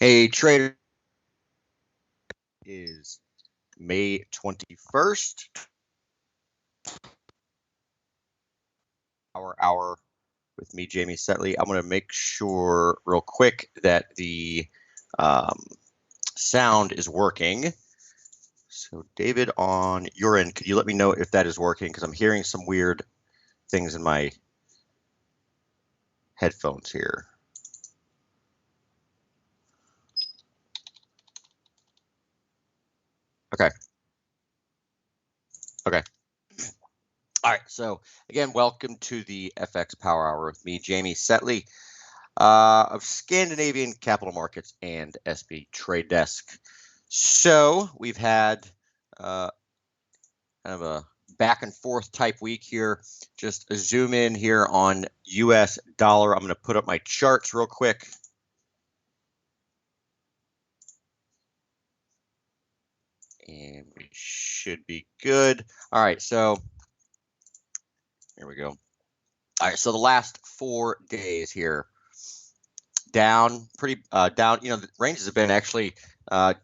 Hey, trader, is May 21st. Our hour with me, Jamie Saettele. I'm going to make sure real quick that the sound is working. So, David, on your end, could you let me know if that is working? Because I'm hearing some weird things in my headphones here. Okay. Okay. All right. So, again, welcome to the FX Power Hour with me, Jamie Saettele, of Scandinavian Capital Markets and SB Trade Desk. So we've had kind of a back and forth type week here. Just a zoom in here on US dollar. I'm going to put up my charts real quick. And we should be good. All right, so here we go. All right, so the last 4 days here, down, pretty down. You know, the ranges have been actually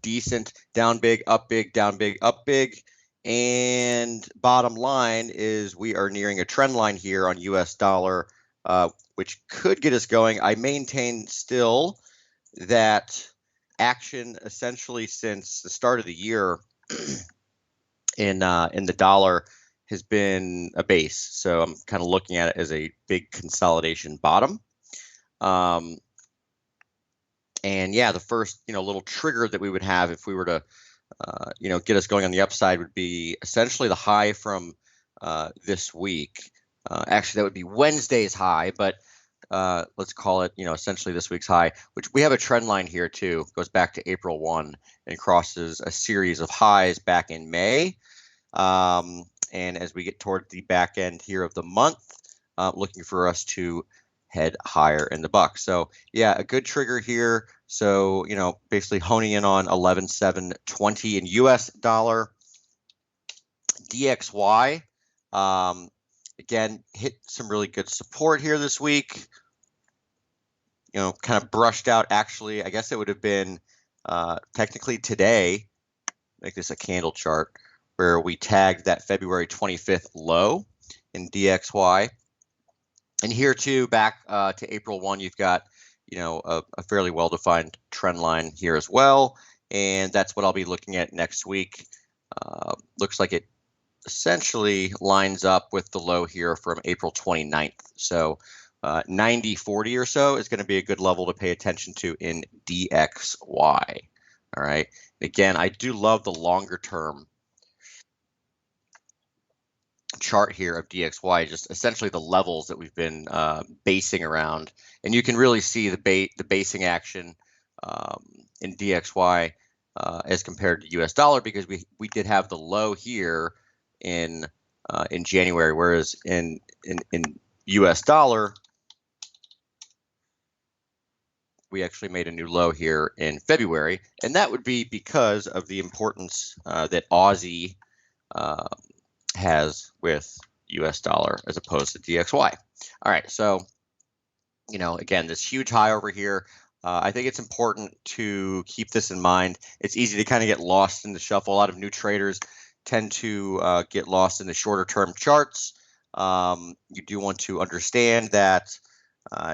decent. Down big, up big, down big, up big. And bottom line is we are nearing a trend line here on US dollar, which could get us going. I maintain still that action essentially since the start of the year in the dollar has been a base. So I'm kind of looking at it as a big consolidation bottom. And yeah, the first, little trigger that we would have if we were to, get us going on the upside would be essentially the high from this week. Actually, that would be Wednesday's high, but let's call it, essentially this week's high, which we have a trend line here too. Goes back to April 1 and crosses a series of highs back in May. And as we get toward the back end here of the month, looking for us to head higher in the buck. So yeah, a good trigger here. So, basically honing in on 11,720 in US dollar. DXY, again, hit some really good support here this week. Kind of brushed out. Actually, I guess it would have been technically today, make this a candle chart, where we tagged that February 25th low in DXY. And here too, back to April 1, you've got, a fairly well-defined trend line here as well. And that's what I'll be looking at next week. Looks like it essentially lines up with the low here from April 29th. So 90.40 or so is going to be a good level to pay attention to in DXY. All right. Again, I do love the longer term chart here of DXY, just essentially the levels that we've been basing around, and you can really see the basing action in DXY as compared to US dollar, because we did have the low here in January, whereas in US dollar we actually made a new low here in February, and that would be because of the importance that Aussie has with US dollar as opposed to DXY. All right, so again, this huge high over here. I think it's important to keep this in mind. It's easy to kind of get lost in the shuffle. A lot of new traders tend to get lost in the shorter term charts. You do want to understand that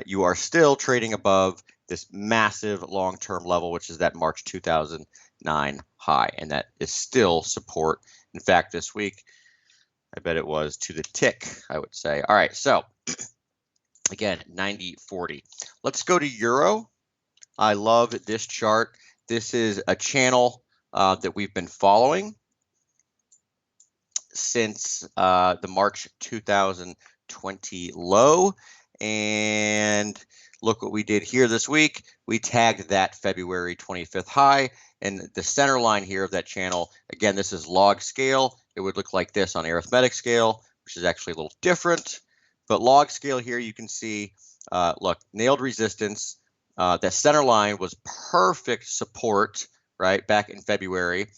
you are still trading above this massive long-term level, which is that March 2009 high, and that is still support. In fact, this week, I bet it was to the tick, I would say. All right, so again, 90.40. Let's go to Euro. I love this chart. This is a channel that we've been following since the March 2020 low. And look what we did here this week. We tagged that February 25th high, and the center line here of that channel, again, this is log scale. It would look like this on arithmetic scale, which is actually a little different. But log scale here, you can see, look, nailed resistance. That center line was perfect support, right, back in February.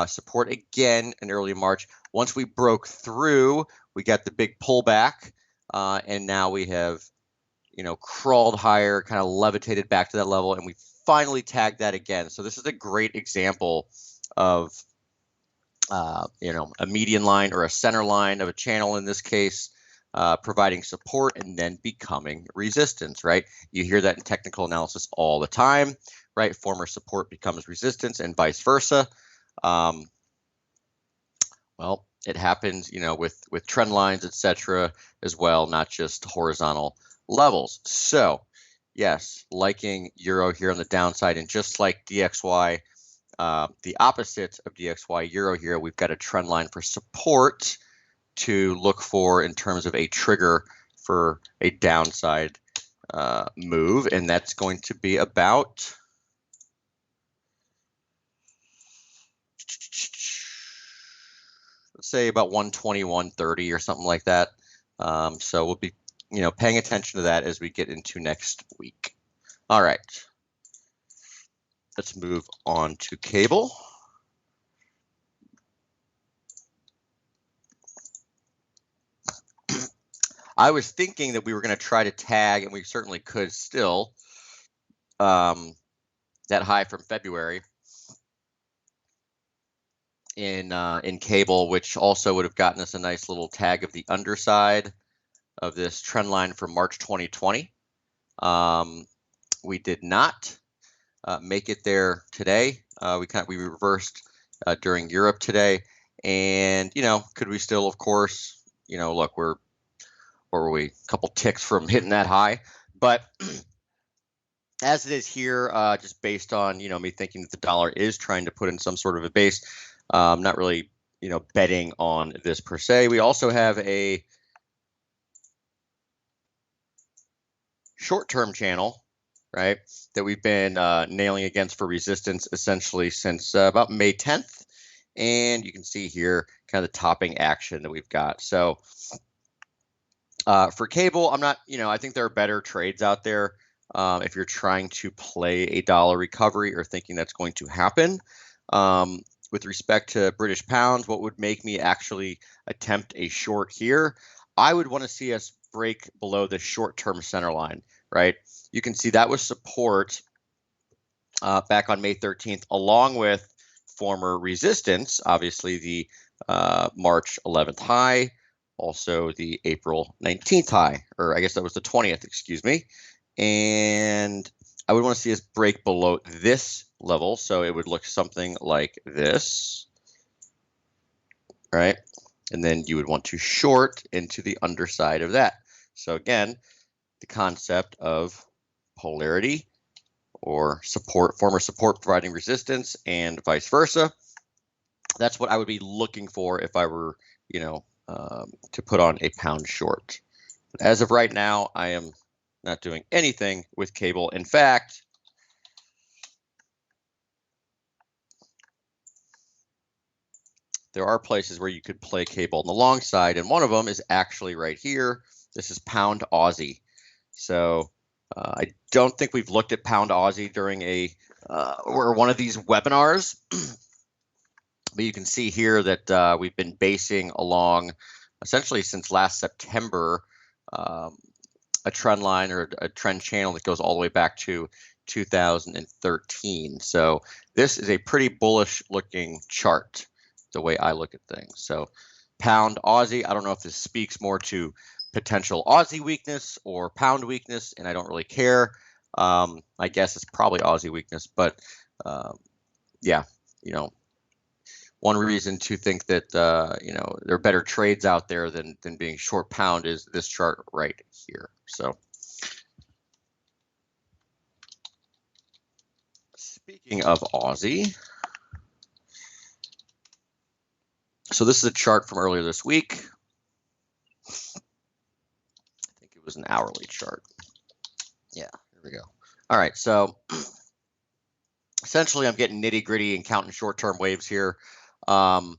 Support again in early March. Once we broke through, we got the big pullback, and now we have, crawled higher, kind of levitated back to that level, and we finally tag that again. So this is a great example of a median line or a center line of a channel in this case, providing support and then becoming resistance, right? You hear that in technical analysis all the time, right? Former support becomes resistance and vice versa. Well, it happens, with trend lines, etc. as well, not just horizontal levels. So yes, liking euro here on the downside, and just like DXY, the opposite of DXY euro here, we've got a trend line for support to look for in terms of a trigger for a downside move, and that's going to be about let's say about 121.30 or something like that. So we'll be paying attention to that as we get into next week. All right, let's move on to cable. I was thinking that we were going to try to tag, and we certainly could still, that high from February in cable, which also would have gotten us a nice little tag of the underside of this trend line from March 2020. We did not make it there today. We reversed during Europe today, and could we still, of course, look, where were we? A couple ticks from hitting that high, but as it is here, just based on me thinking that the dollar is trying to put in some sort of a base, not really betting on this per se. We also have a short-term channel, right, that we've been nailing against for resistance essentially since about May 10th, and you can see here kind of the topping action that we've got. So for cable, I'm not, I think there are better trades out there if you're trying to play a dollar recovery or thinking that's going to happen. With respect to British pounds, what would make me actually attempt a short here? I would want to see us break below the short-term center line, right? You can see that was support back on May 13th, along with former resistance, obviously the March 11th high, also the April 19th high, or I guess that was the 20th, excuse me. And I would want to see us break below this level, so it would look something like this, right? And then you would want to short into the underside of that. So again, the concept of polarity or support, former support providing resistance, and vice versa. That's what I would be looking for if I were, to put on a pound short. But as of right now, I am not doing anything with cable. In fact, there are places where you could play cable on the long side, and one of them is actually right here. This is pound Aussie. So I don't think we've looked at pound Aussie during or one of these webinars, but you can see here that we've been basing along essentially since last September a trend line or a trend channel that goes all the way back to 2013. So this is a pretty bullish looking chart, the way I look at things. So pound Aussie, I don't know if this speaks more to potential Aussie weakness or pound weakness, and I don't really care. I guess it's probably Aussie weakness, but yeah, one reason to think that there are better trades out there than being short pound is this chart right here. So speaking of Aussie, so this is a chart from earlier this week. I think it was an hourly chart. Yeah, here we go. All right, so essentially I'm getting nitty gritty and counting short-term waves here. 5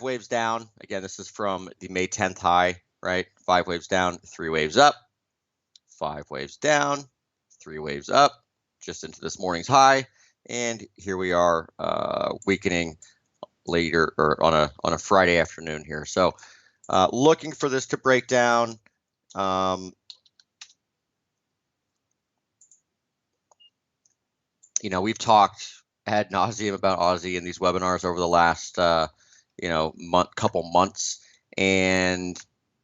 waves down. Again, this is from the May 10th high, right? 5 waves down, 3 waves up, 5 waves down, 3 waves up, just into this morning's high. And here we are weakening later, or on a Friday afternoon here. So looking for this to break down. You know, we've talked ad nauseum about Aussie in these webinars over the last, you know, couple months, and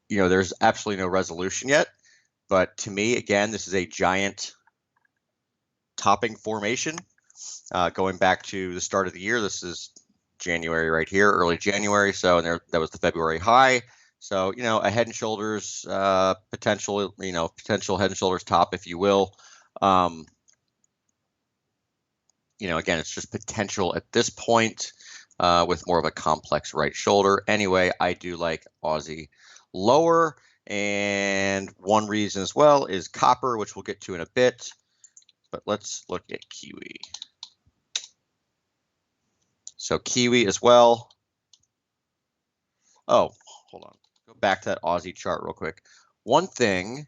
you know, there's absolutely no resolution yet. But to me, again, this is a giant topping formation. Going back to the start of the year, this is January right here, early January. So, and there, that was the February high. So, you know, a head and shoulders potential, you know, potential head and shoulders top, if you will. You know, again, it's just potential at this point with more of a complex right shoulder. Anyway, I do like Aussie lower. And one reason as well is copper, which we'll get to in a bit. But let's look at kiwi. So kiwi as well. Oh, hold on. Go back to that Aussie chart real quick. One thing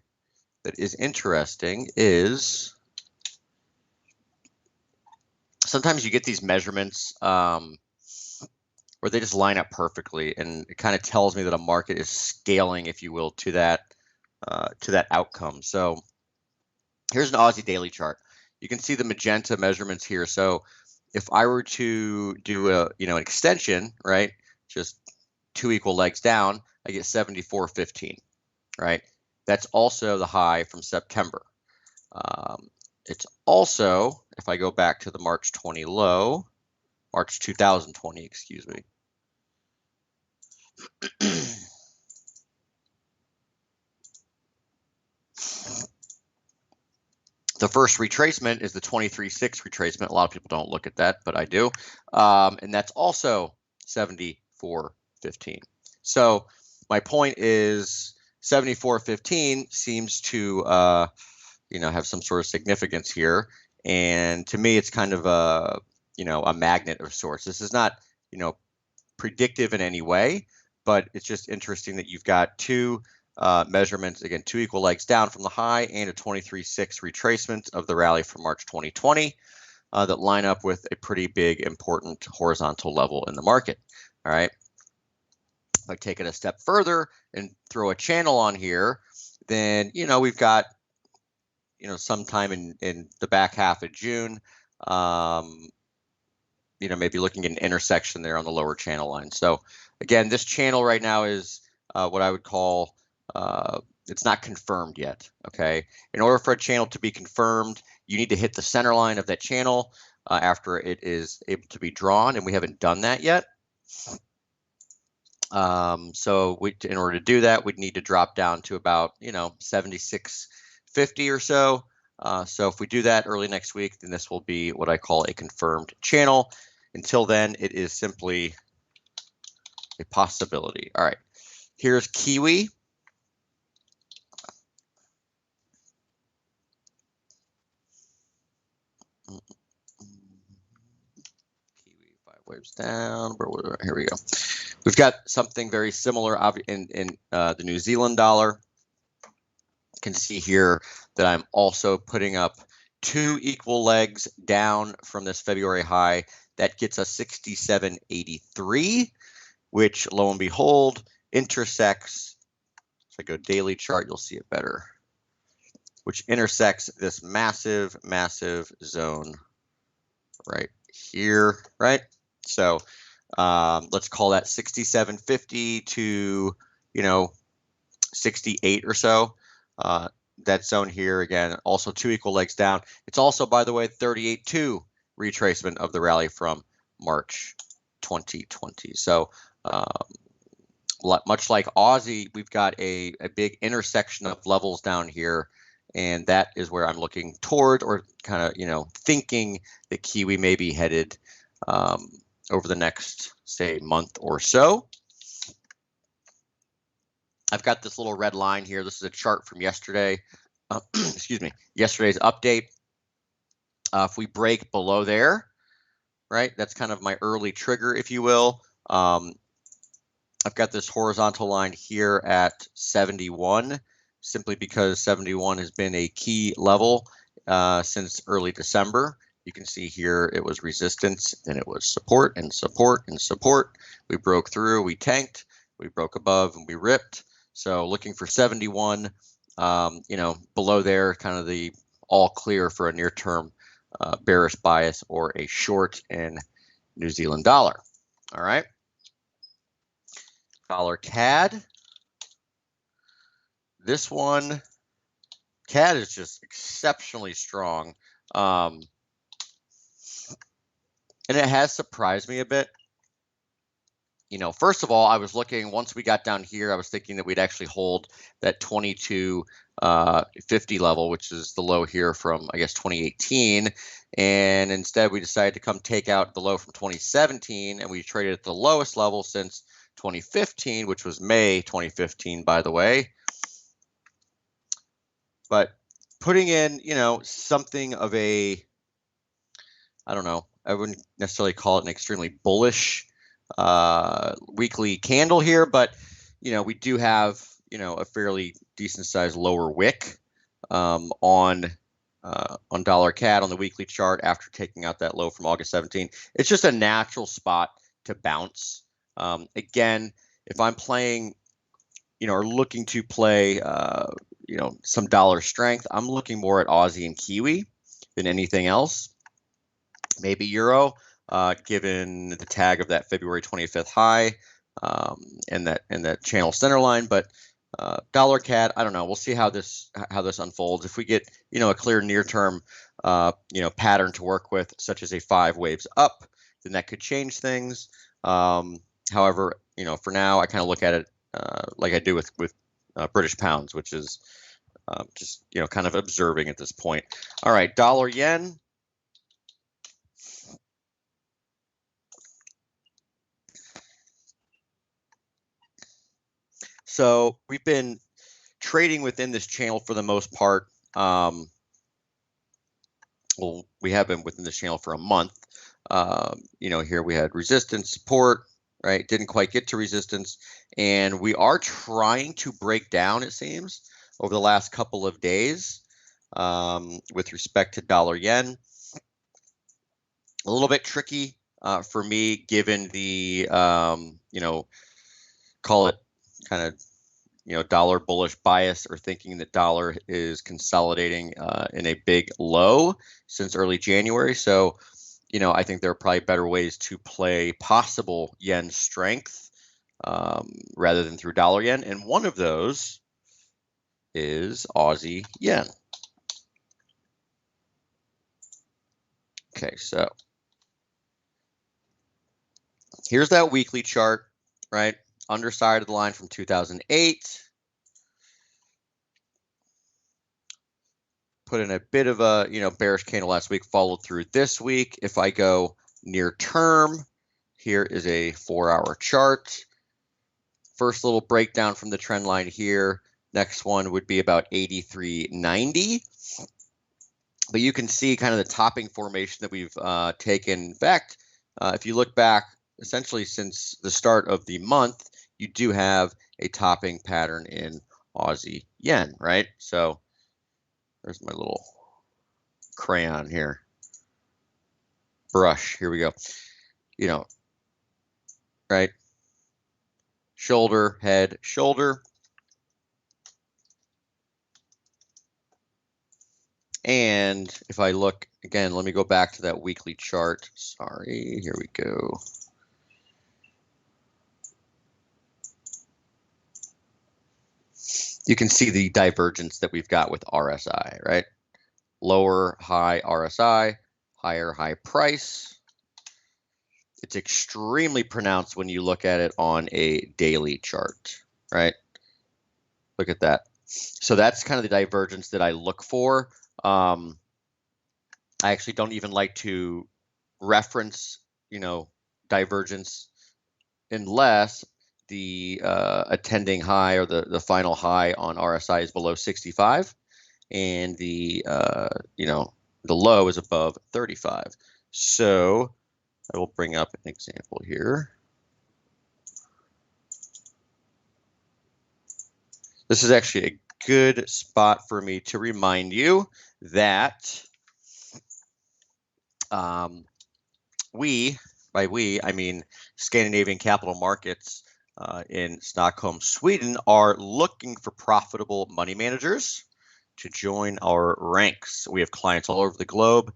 that is interesting is sometimes you get these measurements where they just line up perfectly, and it kind of tells me that a market is scaling, if you will, to that outcome. So here's an Aussie daily chart. You can see the magenta measurements here. So if I were to do a, you know, an extension, right, just two equal legs down, I get 74.15, right? That's also the high from September. It's also, if I go back to the March 20 low, March 2020, excuse me. The first retracement is the 23.6 retracement. A lot of people don't look at that, but I do. And that's also 74.15. So my point is 74.15 seems to, you know, have some sort of significance here. And to me, it's kind of a, you know, a magnet of sorts. This is not, you know, predictive in any way, but it's just interesting that you've got two measurements, again, two equal legs down from the high and a 23.6 retracement of the rally from March 2020 that line up with a pretty big, important horizontal level in the market. All right. If I take it a step further and throw a channel on here, then, you know, we've got, you know, sometime in the back half of June, you know, maybe looking at an intersection there on the lower channel line. So again, this channel right now is what I would call, it's not confirmed yet, okay? In order for a channel to be confirmed, you need to hit the center line of that channel after it is able to be drawn, and we haven't done that yet. So in order to do that, we'd need to drop down to about, you know, 76.50 or so. So if we do that early next week, then this will be what I call a confirmed channel. Until then, it is simply a possibility. All right, here's kiwi. Kiwi 5 waves down. Here we go. We've got something very similar in the New Zealand dollar. You can see here that I'm also putting up two equal legs down from this February high. That gets us 67.83, which lo and behold intersects. If I go daily chart, you'll see it better, which intersects this massive, massive zone right here, right? So let's call that 67.50 to, you know, 68 or so. That zone here, again, also two equal legs down. It's also, by the way, 38.2 retracement of the rally from March 2020. So much like Aussie, we've got a big intersection of levels down here, and that is where I'm looking toward, or kind of, you know, thinking that kiwi may be headed over the next, say, month or so. I've got this little red line here. This is a chart from yesterday. Excuse me, yesterday's update. If we break below there, right, that's kind of my early trigger, if you will. I've got this horizontal line here at 71, simply because 71 has been a key level since early December. You can see here it was resistance, then it was support and support and support. We broke through, we tanked, we broke above, and we ripped. So looking for 71, you know, below there, kind of the all clear for a near-term bearish bias or a short in New Zealand dollar. All right. Dollar CAD. This one, CAD is just exceptionally strong. And it has surprised me a bit. You know, first of all, I was looking, once we got down here, I was thinking that we'd actually hold that 22.50 level, which is the low here from, I guess, 2018. And instead, we decided to come take out the low from 2017, and we traded at the lowest level since 2015, which was May 2015, by the way. But putting in, you know, something of a, I don't know, I wouldn't necessarily call it an extremely bullish weekly candle here, but you know, we do have, you know, a fairly decent sized lower wick on dollar CAD on the weekly chart after taking out that low from August 17. It's just a natural spot to bounce. Again, if I'm playing, you know, or looking to play, you know, some dollar strength, I'm looking more at Aussie and Kiwi than anything else. Maybe Euro. Given the tag of that February 25th high and that channel center line, but dollar CAD, I don't know. We'll see how this unfolds. If we get, you know, a clear near-term you know, pattern to work with, such as a 5 waves up, then that could change things. However, you know, for now, I kind of look at it like I do with British pounds, which is just, you know, kind of observing at this point. All right, dollar yen. So we've been trading within this channel for the most part. Well, we have been within this channel for a month. You know, here we had resistance, support, right? Didn't quite get to resistance. And we are trying to break down, it seems, over the last couple of days with respect to dollar yen. A little bit tricky for me, given the, you know, call it kind of, you know, dollar bullish bias, or thinking that dollar is consolidating in a big low since early January. So, you know, I think there are probably better ways to play possible yen strength rather than through dollar yen. And one of those is Aussie yen. Okay, so here's that weekly chart, right? Underside of the line from 2008. Put in a bit of a, you know, bearish candle last week, followed through this week. If I go near term, here is a 4-hour chart. First little breakdown from the trend line here. Next one would be about 83.90. But you can see kind of the topping formation that we've taken. In fact, if you look back, essentially since the start of the month, you do have a topping pattern in Aussie yen, right? So there's my little crayon here. Brush, here we go. You know, right? Shoulder, head, shoulder. And if I look again, let me go back to that weekly chart. Sorry, here we go. You can see the divergence that we've got with RSI, right? Lower high RSI, higher high price. It's extremely pronounced when you look at it on a daily chart, right? Look at that. So that's kind of the divergence that I look for. I actually don't even like to reference, you know, divergence unless the attending high, or the final high on RSI, is below 65, and the you know, the low is above 35. So I will bring up an example here. This is actually a good spot for me to remind you that we, by we, I mean Scandinavian capital markets in Stockholm, Sweden, are looking for profitable money managers to join our ranks. We have clients all over the globe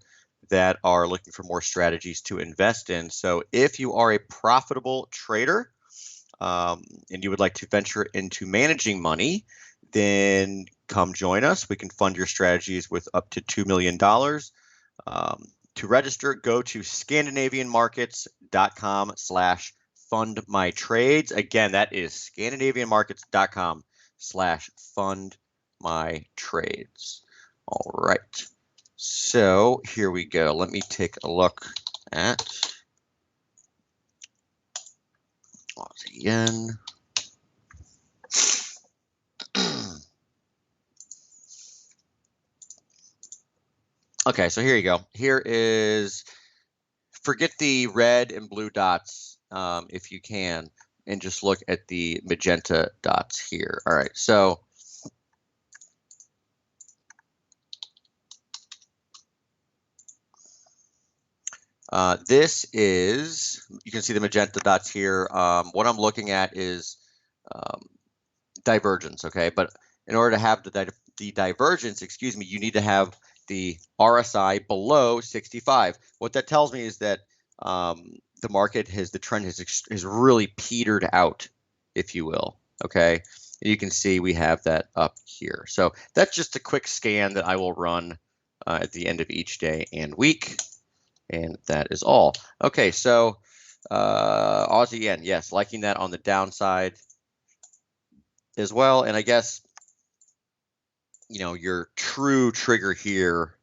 that are looking for more strategies to invest in. So if you are a profitable trader and you would like to venture into managing money, then come join us. We can fund your strategies with up to $2 million. To register, go to scandinavianmarkets.com/fundmytrades. Again, that is scandinavianmarkets.com/fundmytrades. All right. So here we go. Let me take a look at Aussie yen. Okay, so here you go. Here is, forget the red and blue dots if you can, and just look at the magenta dots here. All right, so this is, you can see the magenta dots here. What I'm looking at is divergence, okay? But in order to have the divergence, excuse me, you need to have the RSI below 65. What that tells me is that the market the trend has really petered out, if you will, okay? And you can see we have that up here. So that's just a quick scan that I will run at the end of each day and week. And that is all. Okay, so Aussie yen, yes, liking that on the downside as well. And I guess, you know, your true trigger here,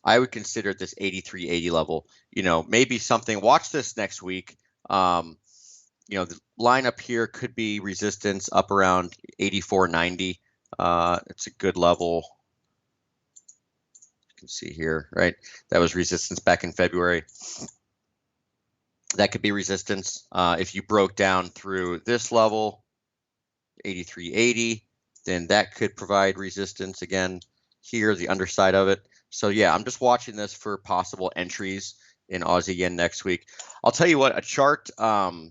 I would consider this 83.80 level, you know, maybe something, watch this next week. You know, the lineup here could be resistance up around 84.90. It's a good level. You can see here, right? That was resistance back in February. That could be resistance. If you broke down through this level, 83.80, then that could provide resistance again here, the underside of it. So yeah, I'm just watching this for possible entries in Aussie yen next week. I'll tell you what, a chart that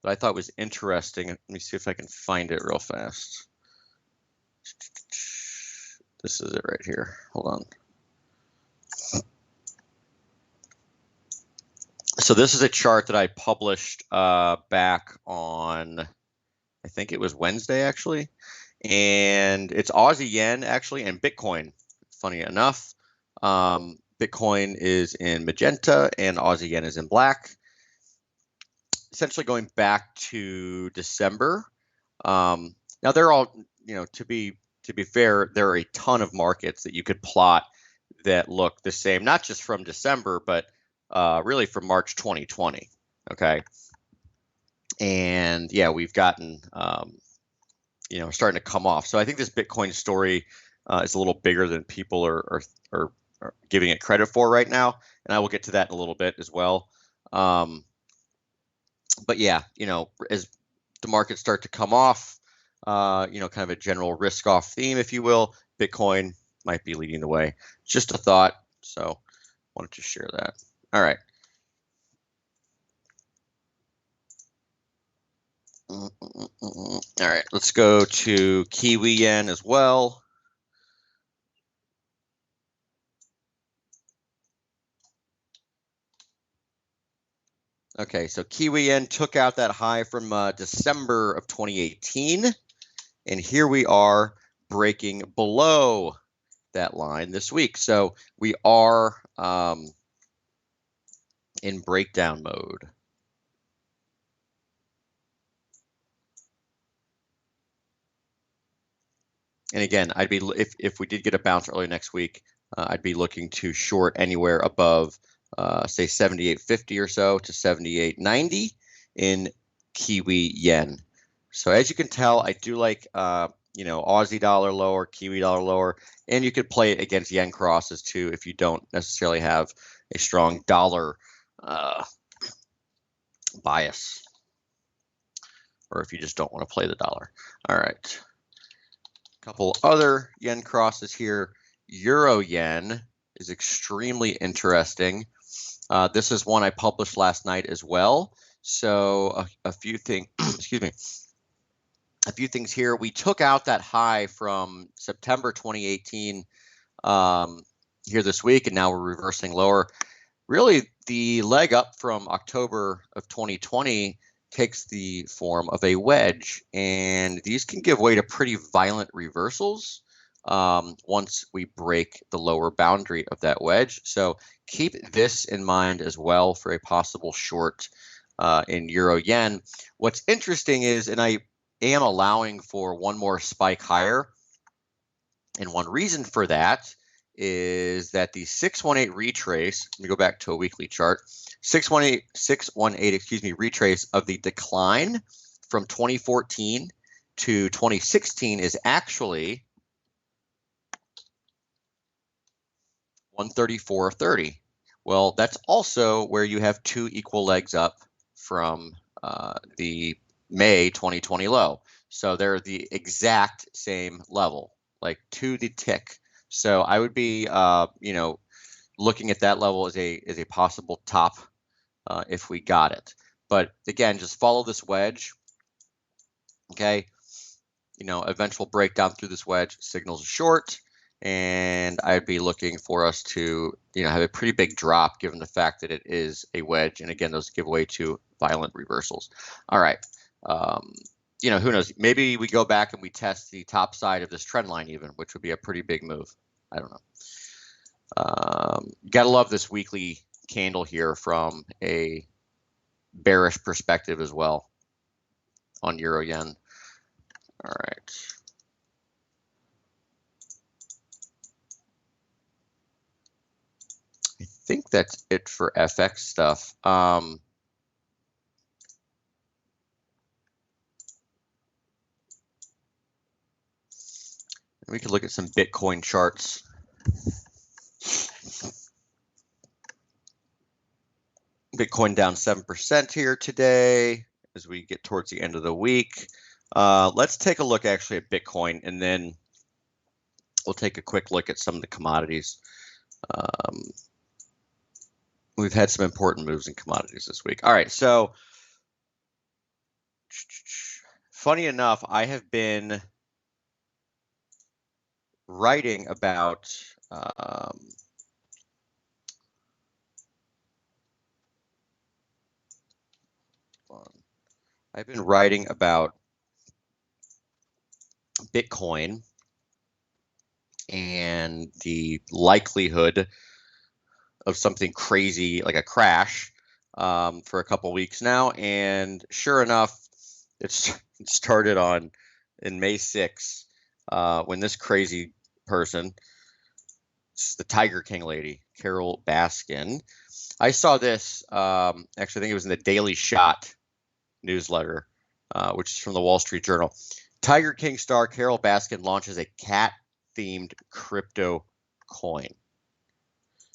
I thought was interesting. Let me see if I can find it real fast. This is it right here. Hold on. So this is a chart that I published back on, I think it was Wednesday actually, and it's Aussie yen actually and Bitcoin. Funny enough, Bitcoin is in magenta and Aussie yen is in black. Essentially going back to December. Now they're all, you know, to be fair, there are a ton of markets that you could plot that look the same, not just from December, but really from March 2020. Okay. And yeah, we've gotten, you know, starting to come off. So I think this Bitcoin story is a little bigger than people are giving it credit for right now. And I will get to that in a little bit as well. But yeah, you know, as the markets start to come off, you know, kind of a general risk off theme, if you will, Bitcoin might be leading the way. Just a thought. So wanted to share that. All right. All right, let's go to Kiwi yen as well. Okay, so Kiwi yen took out that high from December of 2018, and here we are breaking below that line this week. So we are in breakdown mode. And again, I'd be, if we did get a bounce early next week, I'd be looking to short anywhere above, say 78.50 or so to 78.90 in Kiwi yen. So as you can tell, I do like, you know, Aussie dollar lower, Kiwi dollar lower, and you could play it against yen crosses too if you don't necessarily have a strong dollar bias, or if you just don't want to play the dollar. All right. Couple other yen crosses here. Euro yen is extremely interesting. This is one I published last night as well. So a few things, excuse me, a few things here. We took out that high from September 2018. here this week, and now we're reversing lower. Really, the leg up from October of 2020 takes the form of a wedge, and these can give way to pretty violent reversals once we break the lower boundary of that wedge. So keep this in mind as well for a possible short in euro yen. What's interesting is, and I am allowing for one more spike higher, and one reason for that is that the 618 retrace, let me go back to a weekly chart, 618 retrace of the decline from 2014 to 2016 is actually 134.30. Well, that's also where you have two equal legs up from the May 2020 low. So they're the exact same level, like to the tick. So I would be, looking at that level as a possible top if we got it. But again, just follow this wedge. Okay, eventual breakdown through this wedge signals a short, and I'd be looking for us to, have a pretty big drop given the fact that it is a wedge. And again, those give way to violent reversals. All right. Who knows? Maybe we go back and we test the top side of this trend line even, which would be a pretty big move. I don't know. Gotta love this weekly candle here from a bearish perspective as well on euro yen. All right. I think that's it for FX stuff. We could look at some Bitcoin charts. Bitcoin down 7% here today as we get towards the end of the week. Let's take a look actually at Bitcoin, and then we'll take a quick look at some of the commodities. We've had some important moves in commodities this week. All right, so funny enough, I have been writing about Bitcoin and the likelihood of something crazy like a crash for a couple weeks now, and sure enough, it started in May 6th when this crazy person, this is the Tiger King lady, Carol Baskin. I saw this, actually I think it was in the Daily Shot newsletter, which is from the Wall Street Journal. Tiger King star Carol Baskin launches a cat-themed crypto coin.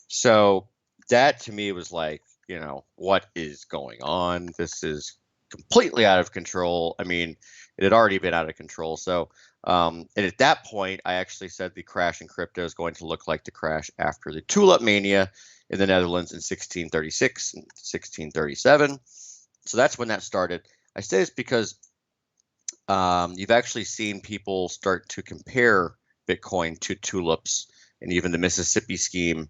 So that to me was like, what is going on? This is completely out of control. I mean, it had already been out of control. So, and at that point, I actually said the crash in crypto is going to look like the crash after the tulip mania in the Netherlands in 1636 and 1637. So that's when that started. I say this because you've actually seen people start to compare Bitcoin to tulips and even the Mississippi scheme.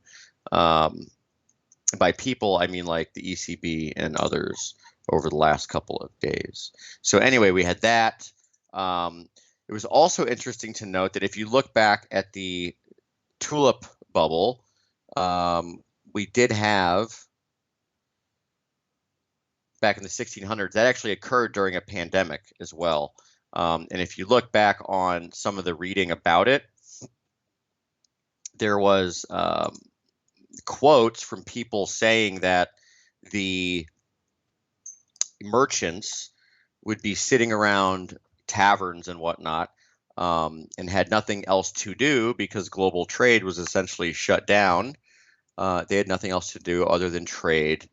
By people, I mean like the ECB and others over the last couple of days. So anyway, we had that. It was also interesting to note that if you look back at the tulip bubble, we did have back in the 1600s, that actually occurred during a pandemic as well. And if you look back on some of the reading about it, there was quotes from people saying that the merchants would be sitting around taverns and whatnot and had nothing else to do because global trade was essentially shut down. They had nothing else to do other than trade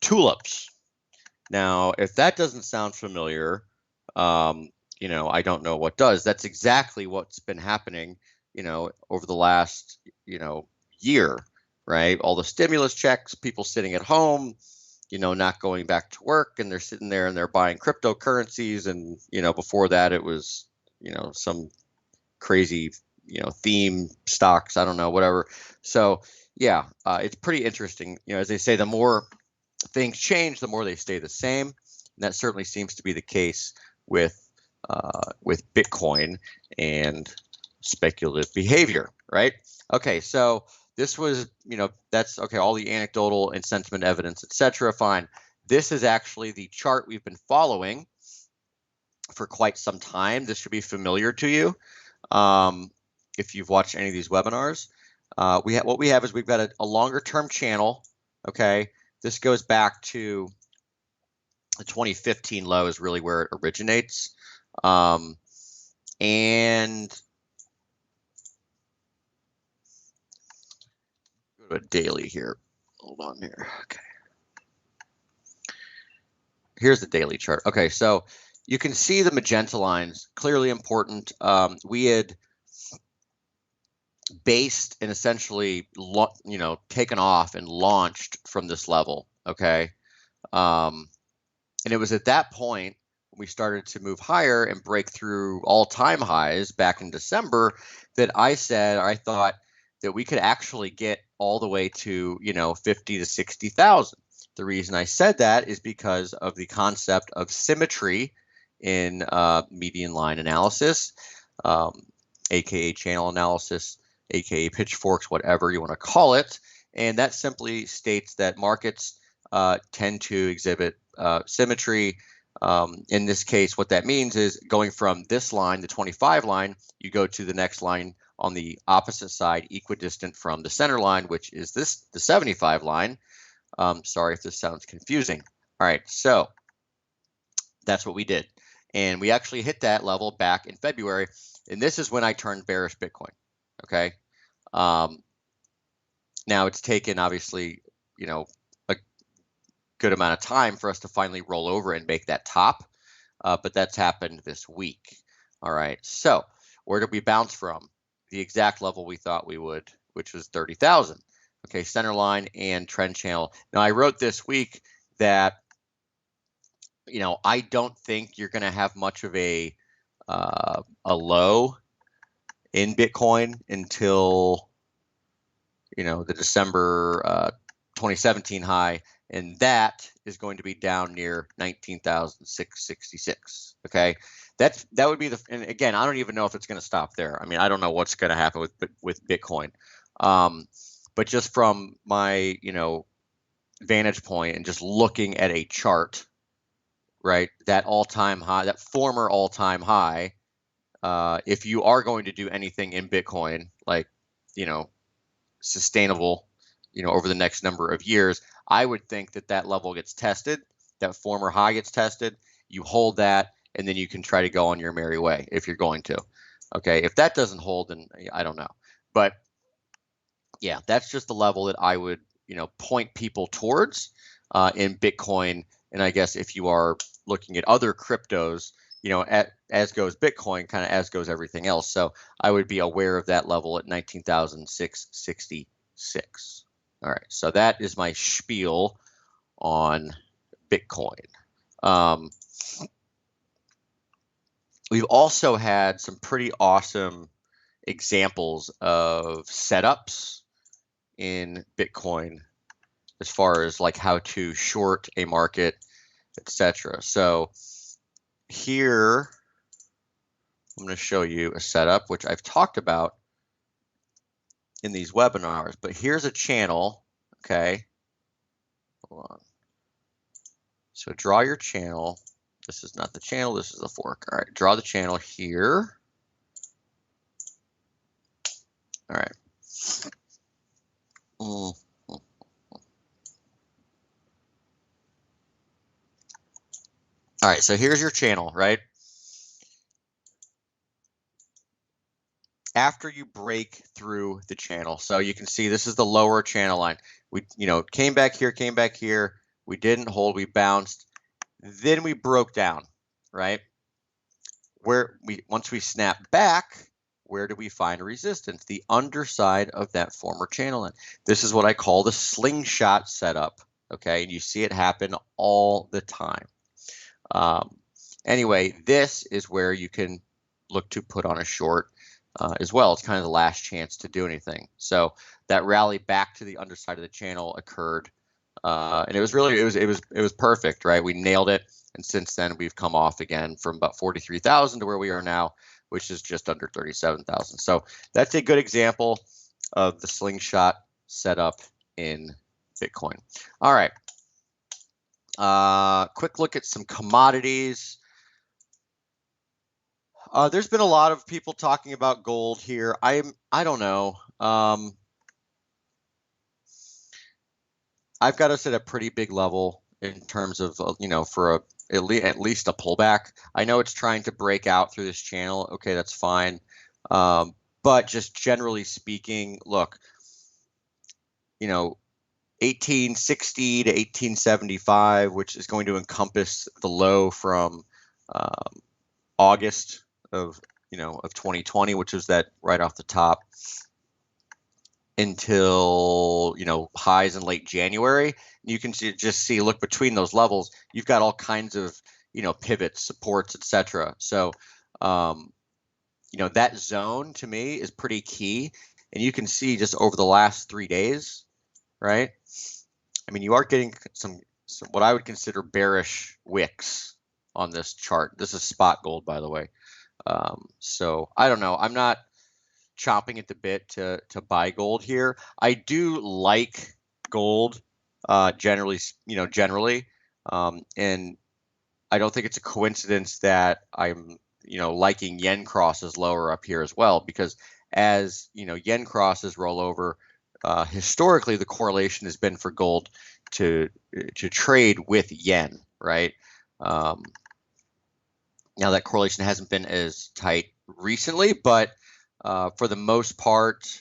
tulips. Now, if that doesn't sound familiar, I don't know what does. That's exactly what's been happening, over the last, year, right? All the stimulus checks, people sitting at home, not going back to work, and they're sitting there and they're buying cryptocurrencies. And, before that, it was, some crazy theme stocks, I don't know, whatever. So yeah, it's pretty interesting. As they say, the more things change, the more they stay the same. And that certainly seems to be the case with Bitcoin and speculative behavior, right? Okay, so this was, that's okay, all the anecdotal and sentiment evidence, etc. Fine. This is actually the chart we've been following for quite some time. This should be familiar to you if you've watched any of these webinars. What we have is we've got a longer term channel. Okay, this goes back to the 2015 low is really where it originates. And go to a daily here. Hold on here. Okay. Here's the daily chart. Okay, so you can see the magenta lines, clearly important. We had based and essentially, taken off and launched from this level. Okay. And it was at that point we started to move higher and break through all-time highs back in December that I thought that we could actually get all the way to 50 to 60,000. The reason I said that is because of the concept of symmetry in median line analysis, aka channel analysis, aka pitchforks, whatever you want to call it. And that simply states that markets tend to exhibit symmetry. In this case, what that means is going from this line, the 25 line, you go to the next line on the opposite side, equidistant from the center line, which is the 75 line. Sorry if this sounds confusing. All right, so that's what we did. And we actually hit that level back in February. And this is when I turned bearish Bitcoin. Okay. Now it's taken, obviously, a good amount of time for us to finally roll over and make that top. But that's happened this week. All right. So where did we bounce from? The exact level we thought we would, which was 30,000. Okay. Center line and trend channel. Now I wrote this week that, I don't think you're going to have much of a low in Bitcoin until, the December 2017 high, and that is going to be down near 19,666. Okay, that would be and again, I don't even know if it's going to stop there. I mean, I don't know what's going to happen with Bitcoin, but just from my vantage point and just looking at a chart, right, that all-time high, that former all-time high, if you are going to do anything in Bitcoin, like, sustainable, over the next number of years, I would think that level gets tested, that former high gets tested, you hold that, and then you can try to go on your merry way if you're going to. Okay, if that doesn't hold, then I don't know. But yeah, that's just the level that I would, point people towards in Bitcoin. And I guess if you are looking at other cryptos, as goes Bitcoin, kind of as goes everything else. So I would be aware of that level at 19,666. All right, so that is my spiel on Bitcoin. We've also had some pretty awesome examples of setups in Bitcoin as far as like how to short a market, etc. So here, I'm going to show you a setup, which I've talked about in these webinars, but here's a channel, okay? Hold on. So draw your channel. This is not the channel, this is the fork. All right, draw the channel here. All right. All right, so here's your channel, right? After you break through the channel, so you can see this is the lower channel line. We, came back here. We didn't hold, we bounced. Then we broke down, right? Once we snap back, where do we find resistance? The underside of that former channel line. This is what I call the slingshot setup, okay? And you see it happen all the time. Anyway, this is where you can look to put on a short as well. It's kind of the last chance to do anything. So that rally back to the underside of the channel occurred, and it was really it was perfect, right? We nailed it, and since then we've come off again from about 43,000 to where we are now, which is just under 37,000. So that's a good example of the slingshot setup in Bitcoin. All right. Quick look at some commodities. There's been a lot of people talking about gold here. I don't know. I've got us at a pretty big level in terms of for at least a pullback. I know it's trying to break out through this channel. Okay, that's fine. But just generally speaking, look, 1860 to 1875, which is going to encompass the low from August of 2020, which is that right off the top, until highs in late January. You can see look between those levels, you've got all kinds of pivots, supports, etc. So that zone to me is pretty key, and you can see just over the last 3 days, right? I mean, you are getting some what I would consider bearish wicks on this chart. This is spot gold, by the way. So I don't know. I'm not chomping at the bit to buy gold here. I do like gold generally, and I don't think it's a coincidence that I'm liking yen crosses lower up here as well, because as yen crosses roll over, historically the correlation has been for gold to trade with yen, right? Now that correlation hasn't been as tight recently, but for the most part,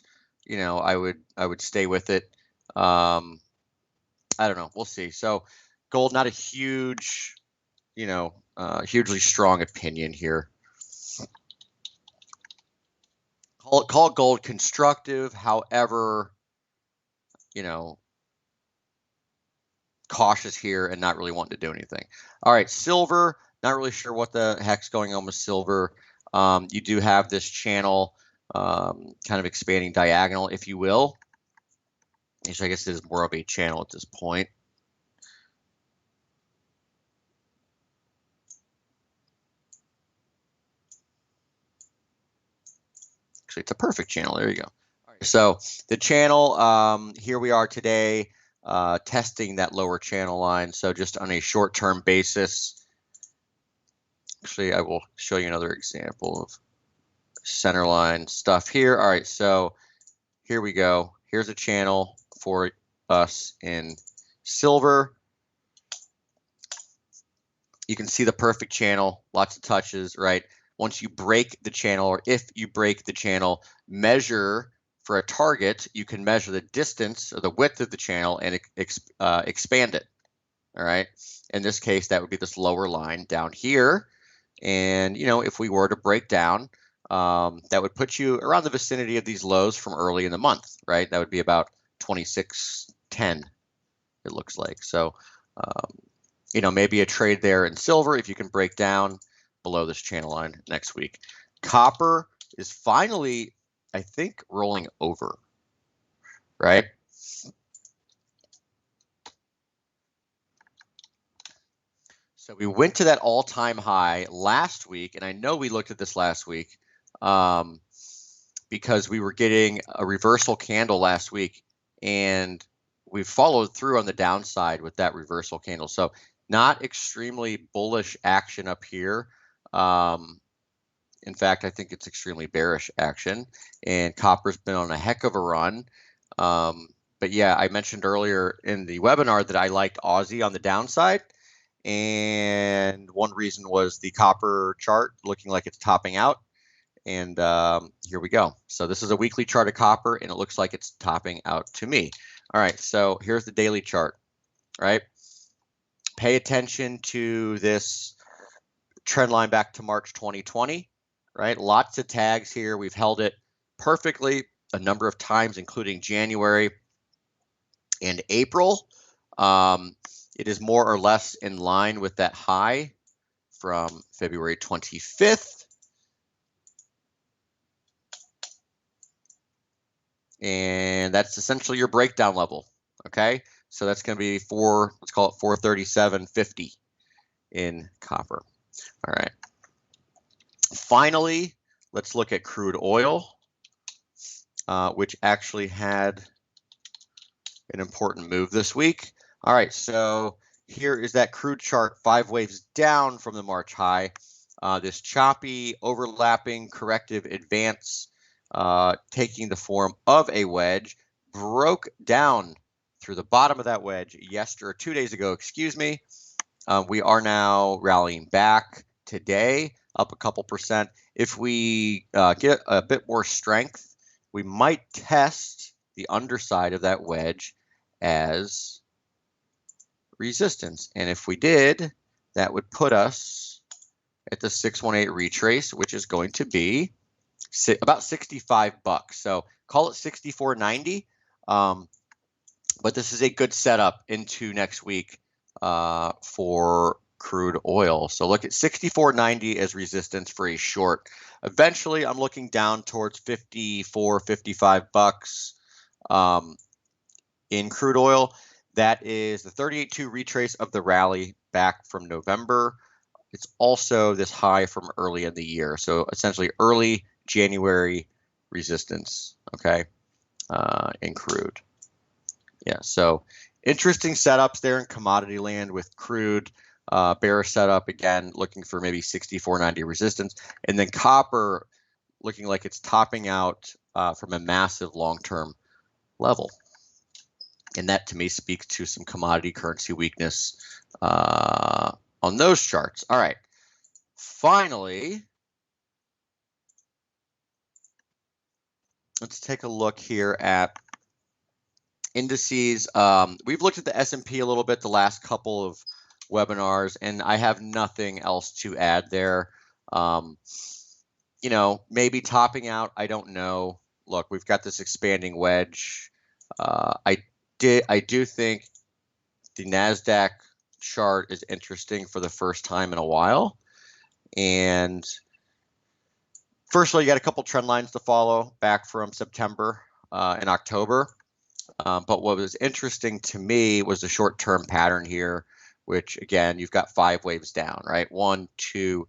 I would stay with it. I don't know. We'll see. So gold, not a huge, hugely strong opinion here. Call gold constructive. However, cautious here and not really wanting to do anything. All right, silver. Not really sure what the heck's going on with silver. You do have this channel kind of expanding diagonal, if you will. Which I guess is more of a channel at this point. Actually, it's a perfect channel. There you go. All right, so the channel, here we are today, testing that lower channel line. So just on a short-term basis. Actually, I will show you another example of center line stuff here. All right, so here we go. Here's a channel for us in silver. You can see the perfect channel, lots of touches, right? Once you break the channel, or if you break the channel, measure for a target, you can measure the distance or the width of the channel and expand it, all right? In this case, that would be this lower line down here. And, if we were to break down, that would put you around the vicinity of these lows from early in the month, right? That would be about 26.10, it looks like. So, maybe a trade there in silver if you can break down below this channel line next week. Copper is finally, I think, rolling over, right? So we went to that all-time high last week, and I know we looked at this last week because we were getting a reversal candle last week, and we followed through on the downside with that reversal candle. So not extremely bullish action up here. In fact, I think it's extremely bearish action, and copper's been on a heck of a run. But yeah, I mentioned earlier in the webinar that I liked Aussie on the downside. And one reason was the copper chart looking like it's topping out. And here we go. So this is a weekly chart of copper, and it looks like it's topping out to me. All right, so here's the daily chart, right? Pay attention to this trend line back to March 2020, right? Lots of tags here. We've held it perfectly a number of times, including January and April. It is more or less in line with that high from February 25th. and that's essentially your breakdown level. Okay, so that's going to be let's call it 437.50 in copper. All right. Finally, let's look at crude oil, which actually had an important move this week. All right, so here is that crude chart, 5 waves down from the March high. This choppy, overlapping, corrective advance, taking the form of a wedge, broke down through the bottom of that wedge 2 days ago, excuse me. We are now rallying back today, up a couple percent. If we get a bit more strength, we might test the underside of that wedge as resistance. And if we did, that would put us at the 618 retrace, which is going to be about $65. So call it 64.90. But this is a good setup into next week for crude oil. So look at 64.90 as resistance for a short. Eventually, I'm looking down towards 54, $55 in crude oil. That is the 38.2 retrace of the rally back from November. It's also this high from early in the year. So essentially early January resistance, okay, in crude. Yeah, so interesting setups there in commodity land with crude. Bearish setup, again, looking for maybe 64.90 resistance. And then copper looking like it's topping out from a massive long-term level. And that, to me, speaks to some commodity currency weakness on those charts. All right. Finally, let's take a look here at indices. We've looked at the S&P a little bit the last couple of webinars, and I have nothing else to add there. You know, maybe topping out, I don't know. Look, we've got this expanding wedge. I do think the NASDAQ chart is interesting for the first time in a while. And first of all, you got a couple trend lines to follow back from September and October. But what was interesting to me was the short-term pattern here, which, again, you've got 5 waves down, right? 1, 2,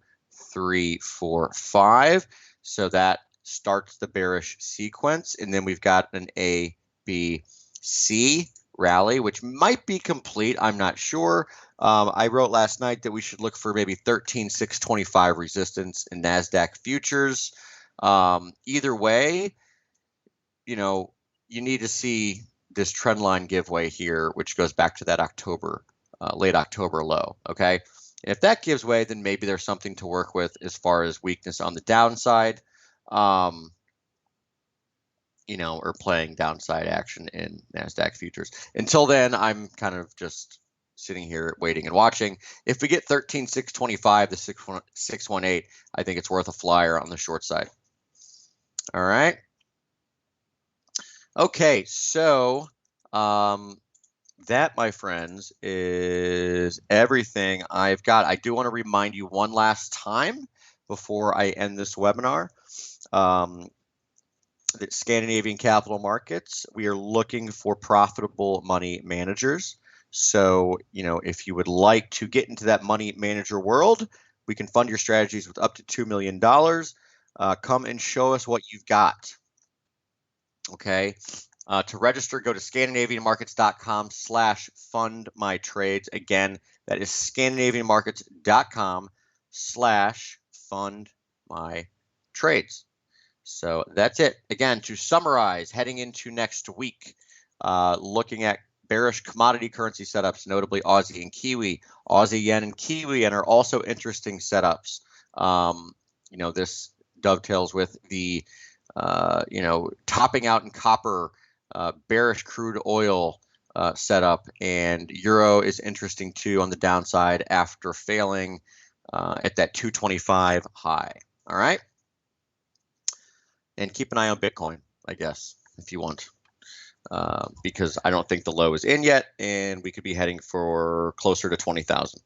3, 4, 5. So that starts the bearish sequence. And then we've got an A, B, C rally, which might be complete. I'm not sure. I wrote last night that we should look for maybe 13,625 resistance in NASDAQ futures. Either way, you know, you need to see this trend line give way here, which goes back to that October, late October low. Okay. And if that gives way, then maybe there's something to work with as far as weakness on the downside, you know, or playing downside action in NASDAQ futures. Until then, I'm kind of just sitting here waiting and watching. If we get 13,625 to 618, I think it's worth a flyer on the short side. All right. Okay, so that, my friends, is everything I've got. I do want to remind you one last time before I end this webinar. The Scandinavian capital markets, we are looking for profitable money managers. So, you know, if you would like to get into that money manager world, we can fund your strategies with up to $2 million. Come and show us what you've got. Okay. To register, go to scandinavianmarkets.com/fundmytrades. Again, that is scandinavianmarkets.com/fundmytrades. So that's it. Again, to summarize, heading into next week, looking at bearish commodity currency setups, notably Aussie and Kiwi. Aussie yen and Kiwi yen are also interesting setups. You know, this dovetails with the you know, topping out in copper, bearish crude oil setup, and euro is interesting too on the downside after failing at that 225 high. All right. And keep an eye on Bitcoin, I guess, if you want, because I don't think the low is in yet, and we could be heading for closer to 20,000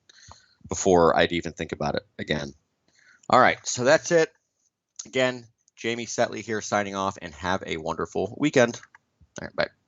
before I'd even think about it again. All right. So that's it. Again, Jamie Saettele here signing off, and have a wonderful weekend. All right, bye.